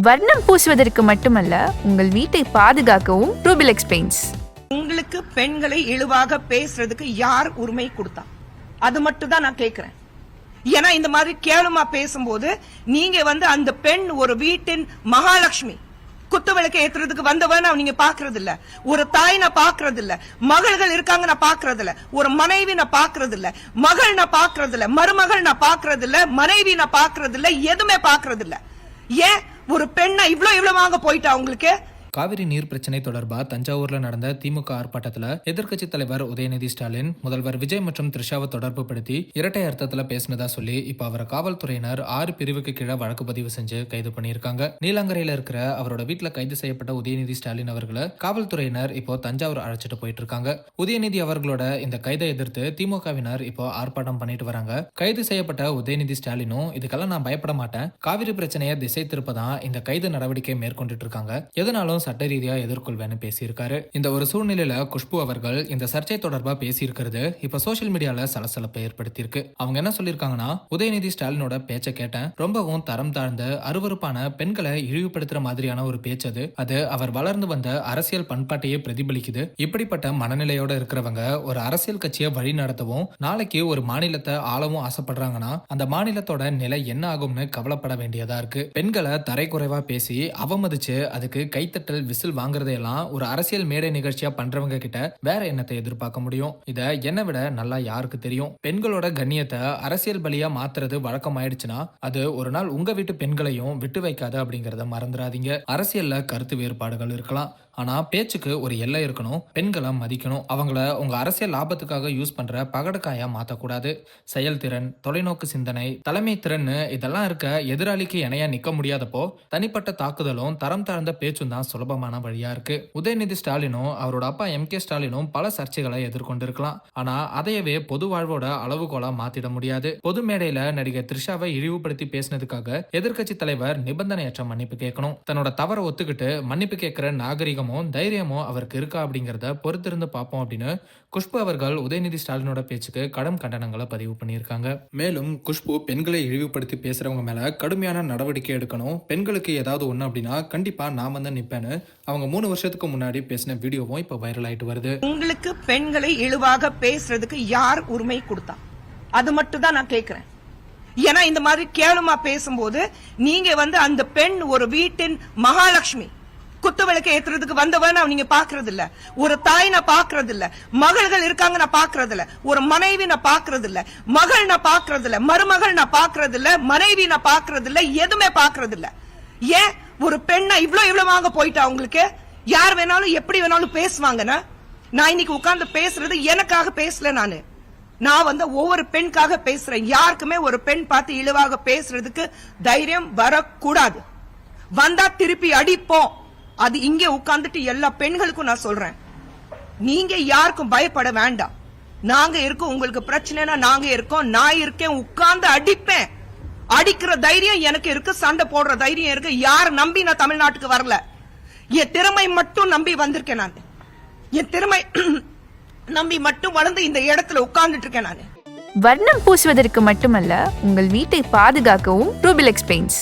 வர்ணம் பூசுவதற்கு மட்டுமல்ல, உங்கள் வீட்டை பாதுகாக்கவும் ரூபிலெக்ஸ் பெயிண்ட்ஸ். உங்களுக்கு பெண்களை இழிவாக பேசுறதுக்கு யார் உரிமை கொடுத்தா? அது மட்டும் தான் நான் கேக்குறேன். ஏன்னா இந்த மாதிரி கேவலமா பேசும்போது நீங்க அந்த பெண் ஒரு வீட்டின் மகாலட்சுமி, குத்துவிளக்கு ஏத்துறதுக்கு வந்தவன் நீங்க பாக்குறது இல்ல, ஒரு தாய் நான் பாக்குறது இல்ல, மகள்கள் இருக்காங்க நான் பாக்குறது இல்ல, ஒரு மனைவி நான் பாக்குறது இல்ல, மகள் நான் பாக்குறது இல்ல, மருமகள் நான் பாக்குறது இல்ல, மனைவி நான் பாக்குறது இல்ல, எதுவுமே பாக்குறது இல்ல. ஏன் ஒரு பெண்ணா இவ்வளவு வாங்க போயிட்டா உங்களுக்கு? காவிரி நீர் பிரச்சனை தொடர்பா தஞ்சாவூர்ல நடந்த திமுக ஆர்ப்பாட்டத்துல எதிர்க்கட்சி தலைவர் உதயநிதி ஸ்டாலின் முதல்வர் விஜய் மற்றும் த்ரிஷாவை தொடர்பு படுத்தி இரட்டை அர்த்தத்துல பேசினதா சொல்லி இப்ப அவரை காவல்துறையினர் 6 பிரிவுக்கு கீழே வழக்கு பதிவு செஞ்சு கைது பண்ணியிருக்காங்க. நீலாங்கரையில இருக்கிற அவரோட வீட்டுல கைது செய்யப்பட்ட உதயநிதி ஸ்டாலின் அவர்களை காவல்துறையினர் இப்போ தஞ்சாவூர் அழைச்சிட்டு போயிட்டு இருக்காங்க. உதயநிதி அவர்களோட இந்த கைதை எதிர்த்து திமுகவினர் இப்போ ஆர்ப்பாட்டம் பண்ணிட்டு வராங்க. கைது செய்யப்பட்ட உதயநிதி ஸ்டாலினும் இதுக்கெல்லாம் நான் பயப்பட மாட்டேன், காவிரி பிரச்சனையை திசை திருப்பதான் இந்த கைது நடவடிக்கை மேற்கொண்டுட்டு இருக்காங்க, எதனாலும் சட்ட ரீதியா எதிர்கொள்வேன்னு பேசியிருக்காரு. இந்த ஒரு சூழ்நிலையில குஷ்பு அவர்கள் இந்த சர்ச்சை தொடர்பா பேசியிருக்கிறது இப்ப சோசியல் மீடியால சலசலப்பை ஏற்படுத்தியிருக்கு. அவங்க என்ன சொல்லிருக்காங்கன்னா, உதயநிதி ஸ்டாலினோட பேச்சை கேட்டேன், ரொம்பவும் தரம் தாழ்ந்த அருவருப்பான பெண்களை இழிவுபடுத்துற மாதிரியான ஒரு பேச்சு அது அவர் வளர்ந்து வந்த அரசியல் பண்பாட்டையே பிரதிபலிக்குது. இப்படிப்பட்ட மனநிலையோட இருக்கிறவங்க ஒரு அரசியல் கட்சியை வழி நடத்தவும் நாளைக்கு ஒரு மாநிலத்தை ஆளவும் ஆசைப்படுறாங்கன்னா அந்த மாநிலத்தோட நிலை என்ன ஆகும்னு கவலைப்பட வேண்டியதா இருக்கு. பெண்களை தரைக்குறைவா பேசி அவமதிச்சு அதுக்கு கைத்தட்டல் விசில் வாங்குறதையெல்லாம் ஒரு அரசியல் மேடை நிகழ்ச்சியா பண்றவங்க கிட்ட வேற என்னத்தை எதிர்பார்க்க முடியும்? இத என்னை விட நல்லா யாருக்கு தெரியும்? பெண்களோட கண்ணியத்தை அரசியல் பலியா மாத்துறது வழக்கம் ஆயிடுச்சுன்னா அது ஒரு நாள் உங்க வீட்டு பெண்களையும் விட்டு வைக்காது அப்படிங்கறத மறந்துடாதீங்க. அரசியல்ல கருத்து வேறுபாடுகள் இருக்கலாம், ஆனா பேச்சுக்கு ஒரு எல்லை இருக்கணும். பெண்களை மதிக்கணும். அவங்கள உங்க அரசியல் லாபத்துக்காக யூஸ் பண்ற பகடக்காயா மாத்தக்கூடாது. செயல்திறன், தொலைநோக்கு சிந்தனை, தலைமை திறன் இதெல்லாம் இருக்க எதிராளிக்கு இணையா நிக்க முடியாதப்போ தனிப்பட்ட தாக்குதலும் தரம் தாழ்ந்த பேச்சும் தான் சுலபமான வழியா இருக்கு. உதயநிதி ஸ்டாலினும் அவரோட அப்பா MK ஸ்டாலினும் பல சர்ச்சைகளை எதிர்கொண்டிருக்கலாம், ஆனா அதையவே பொது வாழ்வோட அளவுகோலா மாத்திட முடியாது. பொது மேடையில நடிகை த்ரிஷாவை இழிவுபடுத்தி பேசினதுக்காக எதிர்க்கட்சி தலைவர் நிபந்தனையற்ற மன்னிப்பு கேட்கணும். தன்னோட தவறை ஒத்துக்கிட்டு மன்னிப்பு கேட்கிற நாகரிகம் தைரியமோ அவருக்கு இருக்கா அப்படிங்கறத பொறுத்திருந்து பார்ப்போம் அப்படின்னு குஷ்பு அவர்கள் உதயநிதி ஸ்டாலினோட பேச்சுக்கு கடும் கண்டனங்களை பதிவு பண்ணியிருக்காங்க. மேலும் குஷ்பு பெண்களை இழிவுபடுத்தி பேசுறவங்க மேல கடுமையான நடவடிக்கை எடுக்கணும், பெண்களுக்கு ஏதாவது ஒண்ணு அப்படின்னா கண்டிப்பா நான் நிப்பேன்னு அவங்க 3 வருஷத்துக்கு முன்னாடி பேசின வீடியோவும் இப்ப வைரல் ஆயிட்டு வருது. உங்களுக்கு பெண்களை இழிவாக பேசுறதுக்கு யார் உரிமை கொடுத்தா? அது மட்டும் தான் நான் கேக்குறேன். ஏன்னா இந்த மாதிரி கேவலமா பேசும்போது நீங்க அந்த பெண் ஒரு வீட்டின் மகாலட்சுமி, குத்துவிளக்கு ஏத்துறதுக்கு வந்தவன் நீங்க பாக்குறது இல்ல, ஒரு தாய் நான் பாக்குறது இல்ல, மகள்கள் இருக்காங்க நான் பாக்குறது இல்ல, ஒரு மனைவி நான் பாக்குறது இல்ல, மகள் நான் பாக்குறது இல்ல, மருமகள் நான் பாக்குறது இல்ல, மனைவி நான் பாக்குறது இல்ல, எதுவுமே பாக்குறது இல்ல. ஏன் ஒரு பெண்ணா இவ்வளவு வாங்க போயிட்டா உங்களுக்கு? யார் வேணாலும் எப்படி வேணாலும் பேசுவாங்கன்னா, நான் இன்னைக்கு உட்கார்ந்து பேசுறது எனக்காக பேசல, நான் ஒவ்வொரு பெண்காக பேசுறேன். யாருக்குமே ஒரு பெண் பார்த்து இழிவாக பேசுறதுக்கு தைரியம் வரக்கூடாது. வந்தா திருப்பி அடிப்போம். அது இங்கே உட்கார்ந்துட்டு எல்லா பெண்களுக்கும் நான் சொல்றேன், நீங்க யாருக்கும் பயப்பட வேண்டாம். நாங்க இருக்கோம், உங்களுக்கு பிரச்சனைனா நாங்க இருக்கோம், நான் இருக்கேன், உட்கார்ந்து அடிப்பேன். அடிக்கிற தைரியம் எனக்கு இருக்கு, சண்டை போடுற தைரியம் இருக்கு. யார் நம்பி நான் தமிழ்நாட்டுக்கு வரல, என் திறமை மட்டும் நம்பி வந்திருக்கேன். நான் என் திறமை நம்பி மட்டும் வளர்ந்து இந்த இடத்துல உட்கார்ந்துட்டு இருக்கேன். நான் வர்ணம் பூசுவதற்கு மட்டுமல்ல, உங்கள் வீட்டை பாதுகாக்கவும் ரூபிலெக்ஸ் பெயிண்ட்ஸ்.